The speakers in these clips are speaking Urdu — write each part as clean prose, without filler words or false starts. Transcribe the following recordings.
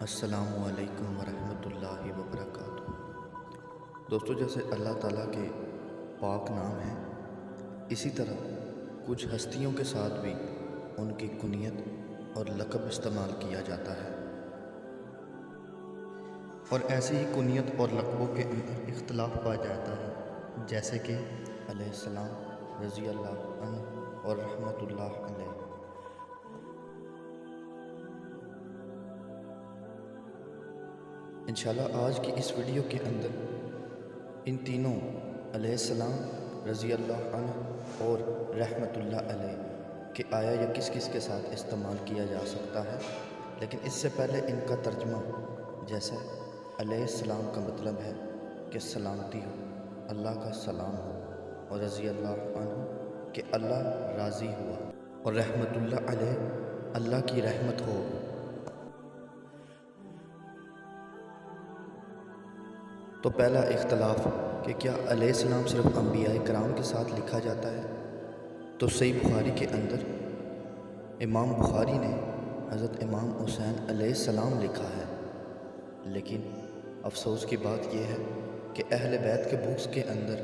السلام علیکم ورحمۃ اللہ وبرکاتہ۔ دوستو، جیسے اللہ تعالیٰ کے پاک نام ہیں، اسی طرح کچھ ہستیوں کے ساتھ بھی ان کی کنیت اور لقب استعمال کیا جاتا ہے، اور ایسی ہی کنیت اور لقبوں کے اندر اختلاف پایا جاتا ہے، جیسے کہ علیہ السلام، رضی اللہ عنہ اور رحمۃ اللہ علیہ۔ انشاءاللہ آج کی اس ویڈیو کے اندر ان تینوں علیہ السلام، رضی اللہ عنہ اور رحمۃ اللہ علیہ کے آیا یا کس کس کے ساتھ استعمال کیا جا سکتا ہے، لیکن اس سے پہلے ان کا ترجمہ، جیسے علیہ السلام کا مطلب ہے کہ سلامتی ہو، اللہ کا سلام ہو، اور رضی اللہ عنہ کہ اللہ راضی ہوا، اور رحمۃ اللہ علیہ اللہ کی رحمت ہو۔ تو پہلا اختلاف کہ کیا علیہ السلام صرف انبیاء کرام کے ساتھ لکھا جاتا ہے؟ تو صحیح بخاری کے اندر امام بخاری نے حضرت امام حسین علیہ السلام لکھا ہے، لیکن افسوس کی بات یہ ہے کہ اہل بیت کے بکس کے اندر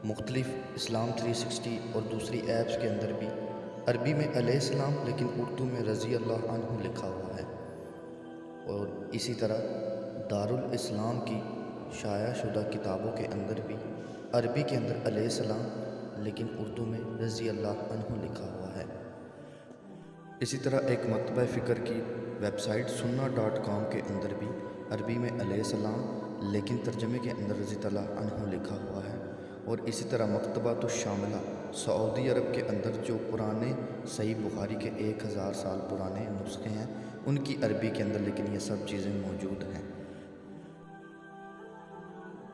مختلف اسلام 360 اور دوسری ایپس کے اندر بھی عربی میں علیہ السلام لیکن اردو میں رضی اللہ عنہ لکھا ہوا ہے، اور اسی طرح دارالاسلام کی شائع شدہ کتابوں کے اندر بھی عربی کے اندر علیہ السلام لیکن اردو میں رضی اللہ عنہ لکھا ہوا ہے۔ اسی طرح ایک مکتبہ فکر کی ویب سائٹ sunna.com کے اندر بھی عربی میں علیہ السلام لیکن ترجمے کے اندر رضی اللہ عنہ لکھا ہوا ہے، اور اسی طرح مکتبۃ الشاملہ سعودی عرب کے اندر جو پرانے صحیح بخاری کے 1000 سال پرانے نسخے ہیں ان کی عربی کے اندر لیکن یہ سب چیزیں موجود ہیں۔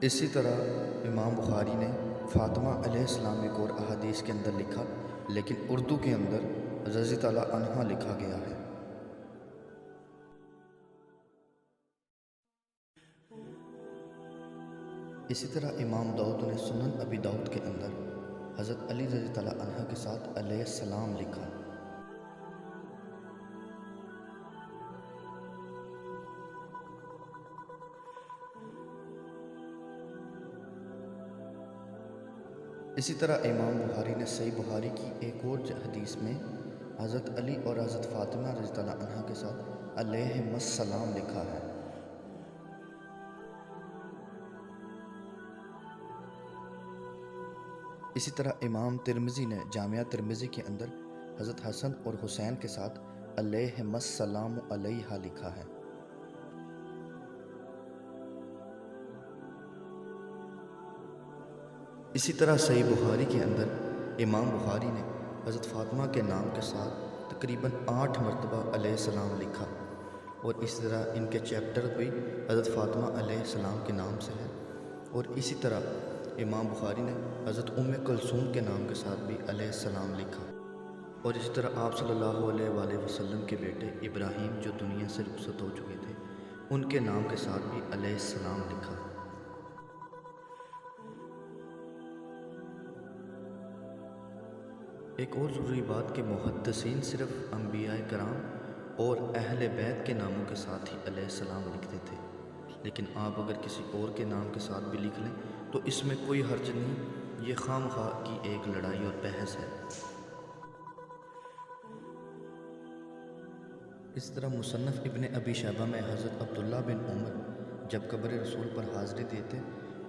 اسی طرح امام بخاری نے فاطمہ علیہ السلام ایک اور احادیث کے اندر لکھا، لیکن اردو کے اندر رضی اللہ عنہا لکھا گیا ہے۔ اسی طرح امام داؤد نے سنن ابی داؤد کے اندر حضرت علی رضی اللہ عنہ کے ساتھ علیہ السلام لکھا۔ اسی طرح امام بخاری نے صحیح بخاری کی ایک اور حدیث میں حضرت علی اور حضرت فاطمہ رضی اللہ عنہ کے ساتھ علیہم السلام لکھا ہے۔ اسی طرح امام ترمذی نے جامعہ ترمذی کے اندر حضرت حسن اور حسین کے ساتھ علیہم السلام علیہا لکھا ہے۔ اسی طرح صحیح بخاری کے اندر امام بخاری نے حضرت فاطمہ کے نام کے ساتھ تقریباً 8 مرتبہ علیہ السلام لکھا، اور اس طرح ان کے چیپٹر بھی حضرت فاطمہ علیہ السلام کے نام سے ہے، اور اسی طرح امام بخاری نے حضرت ام کلثوم کے نام کے ساتھ بھی علیہ السلام لکھا، اور اسی طرح آپ صلی اللہ علیہ وآلہ وسلم کے بیٹے ابراہیم جو دنیا سے رخصت ہو چکے تھے ان کے نام کے ساتھ بھی علیہ السلام لکھا۔ ایک اور ضروری بات کہ محدثین صرف انبیاء کرام اور اہل بیت کے ناموں کے ساتھ ہی علیہ السلام لکھتے تھے، لیکن آپ اگر کسی اور کے نام کے ساتھ بھی لکھ لیں تو اس میں کوئی حرج نہیں، یہ خام خواہ کی ایک لڑائی اور بحث ہے۔ اس طرح مصنف ابن ابی شیبہ میں حضرت عبداللہ بن عمر جب قبر رسول پر حاضری دیتے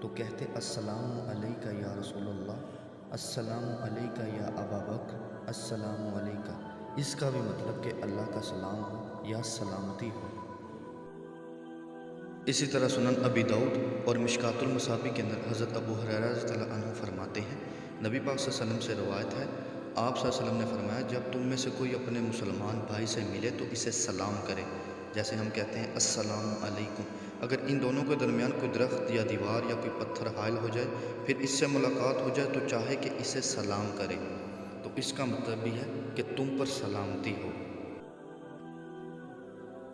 تو کہتے السلام علیکہ یا رسول اللہ، السلام علیکہ یا ابا بکر، السلام علیکہ، اس کا بھی مطلب کہ اللہ کا سلام ہو یا سلامتی ہو۔ اسی طرح سنن ابی داؤد اور مشکات المصابیح کے اندر حضرت ابو ہریرہ رضی اللہ عنہ فرماتے ہیں، نبی پاک صلی اللہ علیہ وسلم سے روایت ہے، آپ صلی اللہ علیہ وسلم نے فرمایا جب تم میں سے کوئی اپنے مسلمان بھائی سے ملے تو اسے سلام کرے، جیسے ہم کہتے ہیں السلام علیکم۔ اگر ان دونوں کے درمیان کوئی درخت یا دیوار یا کوئی پتھر حائل ہو جائے پھر اس سے ملاقات ہو جائے تو چاہے کہ اسے سلام کرے، تو اس کا مطلب بھی ہے کہ تم پر سلامتی ہو۔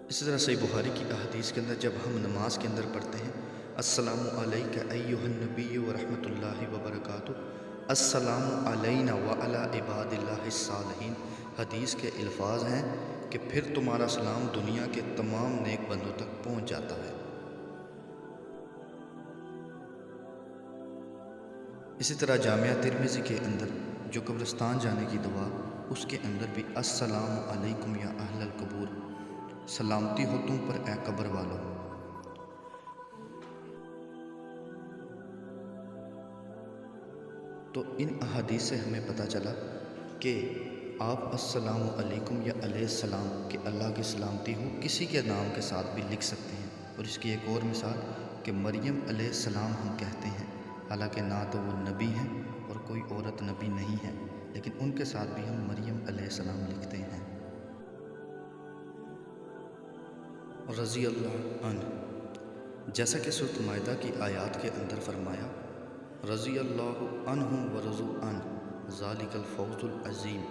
اسی طرح صحیح بخاری کی احادیث کے اندر جب ہم نماز کے اندر پڑھتے ہیں السلام علیکہ ایہا النبی ورحمۃ اللہ وبرکاتہ، السلام علینا وعلی عباد اللہ الصالحین، حدیث کے الفاظ ہیں کہ پھر تمہارا سلام دنیا کے تمام نیک بندوں تک پہنچ جاتا ہے۔ اسی طرح جامعہ ترمذی کے اندر جو قبرستان جانے کی دعا، اس کے اندر بھی السلام علیکم یا اہل القبور، سلامتی ہو تم پر اے قبر والو۔ تو ان احادیث سے ہمیں پتہ چلا کہ آپ السلام علیکم یا علیہ السلام کہ اللہ کی سلامتی ہو کسی کے نام کے ساتھ بھی لکھ سکتے ہیں۔ اور اس کی ایک اور مثال کہ مریم علیہ السلام ہم کہتے ہیں، حالانکہ نہ تو وہ نبی ہیں اور کوئی عورت نبی نہیں ہے، لیکن ان کے ساتھ بھی ہم مریم علیہ السلام لکھتے ہیں۔ رضی اللہ عنہ، جیسا کہ سورۃ مائدہ کی آیات کے اندر فرمایا، رضی اللہ عنہم ورضوا عنہ ذالک الفوز العظیم،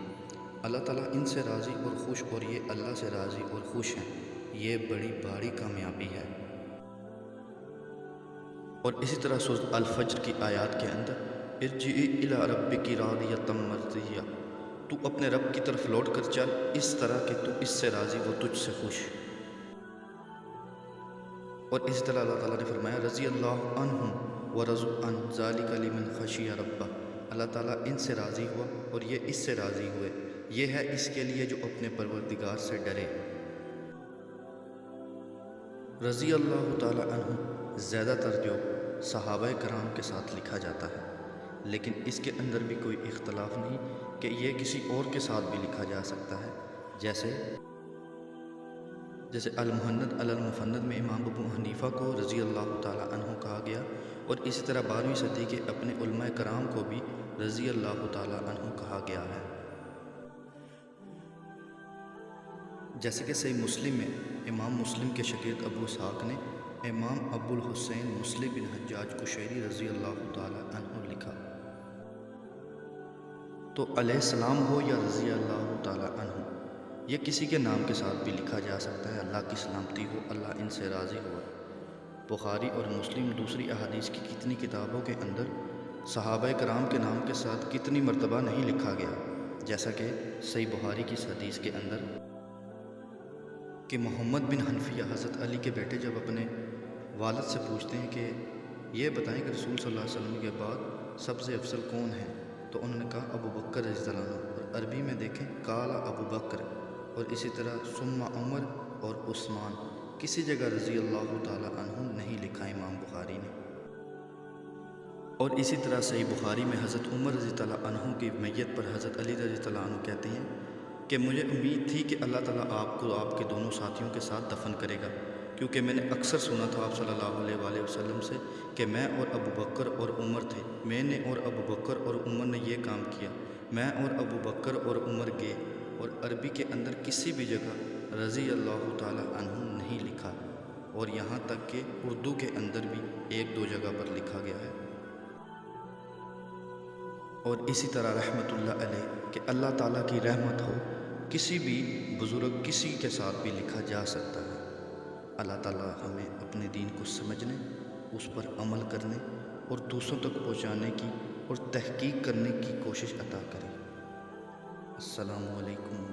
اللہ تعالیٰ ان سے راضی اور خوش، اور یہ اللہ سے راضی اور خوش ہیں، یہ بڑی بھاری کامیابی ہے۔ اور اسی طرح سورۃ الفجر کی آیات کے اندر ارجعی الی ربک راضیۃ مرضیہ، تو اپنے رب کی طرف لوٹ کر چل اس طرح کہ تو اس سے راضی، وہ تجھ سے خوش۔ اور اسی طرح اللہ تعالیٰ نے فرمایا رضی اللہ عنہم ورضوا عنہ ذالک لمن خشی ربہ، اللہ تعالیٰ ان سے راضی ہوا اور یہ اس سے راضی ہوئے، یہ ہے اس کے لیے جو اپنے پروردگار سے ڈرے۔ رضی اللہ تعالیٰ عنہ زیادہ تر جو صحابہ کرام کے ساتھ لکھا جاتا ہے، لیکن اس کے اندر بھی کوئی اختلاف نہیں کہ یہ کسی اور کے ساتھ بھی لکھا جا سکتا ہے، جیسے المہند علی المفند میں امام ابو حنیفہ کو رضی اللہ تعالیٰ عنہ کہا گیا، اور اسی طرح 12ویں صدی کے اپنے علماء کرام کو بھی رضی اللہ تعالیٰ عنہ کہا گیا ہے۔ جیسے کہ صحیح مسلم میں امام مسلم کے شاگرد ابو اسحاق نے امام ابو الحسین مسلم بن حجاج قشیری رضی اللہ تعالیٰ عنہ لکھا۔ تو علیہ السلام ہو یا رضی اللہ تعالیٰ عنہ، یہ کسی کے نام کے ساتھ بھی لکھا جا سکتا ہے۔ اللہ کی سلامتی ہو، اللہ ان سے راضی ہو۔ بخاری اور مسلم دوسری احادیث کی کتنی کتابوں کے اندر صحابہ کرام کے نام کے ساتھ کتنی مرتبہ نہیں لکھا گیا، جیسا کہ صحیح بخاری کی حدیث کے اندر کہ محمد بن حنفیہ حضرت علی کے بیٹے جب اپنے والد سے پوچھتے ہیں کہ یہ بتائیں کہ رسول صلی اللہ علیہ وسلم کے بعد سب سے افضل کون ہیں، تو انہوں نے کہا ابو بکر رضی اللہ عنہ، اور عربی میں دیکھیں قال ابو بکر، اور اسی طرح ثم عمر اور عثمان، کسی جگہ رضی اللہ تعالیٰ عنہ نہیں لکھا امام بخاری نے۔ اور اسی طرح صحیح بخاری میں حضرت عمر رضی اللہ عنہ کی میت پر حضرت علی رضی اللہ عنہ کہتے ہیں کہ مجھے امید تھی کہ اللہ تعالیٰ آپ کو آپ کے دونوں ساتھیوں کے ساتھ دفن کرے گا، کیونکہ میں نے اکثر سنا تھا آپ صلی اللہ علیہ وآلہ وسلم سے کہ میں اور ابو بکر اور عمر تھے، میں نے اور ابو بکر اور عمر نے یہ کام کیا، میں اور ابو بکر اور عمر گئے۔ اور عربی کے اندر کسی بھی جگہ رضی اللہ تعالیٰ عنہ نہیں لکھا، اور یہاں تک کہ اردو کے اندر بھی 1-2 جگہ پر لکھا گیا ہے۔ اور اسی طرح رحمت اللہ علیہ کہ اللہ تعالیٰ کی رحمت ہو، کسی بھی بزرگ کسی کے ساتھ بھی لکھا جا سکتا ہے۔ اللہ تعالیٰ ہمیں اپنے دین کو سمجھنے، اس پر عمل کرنے اور دوسروں تک پہنچانے کی اور تحقیق کرنے کی کوشش عطا کرے۔ السلام علیکم۔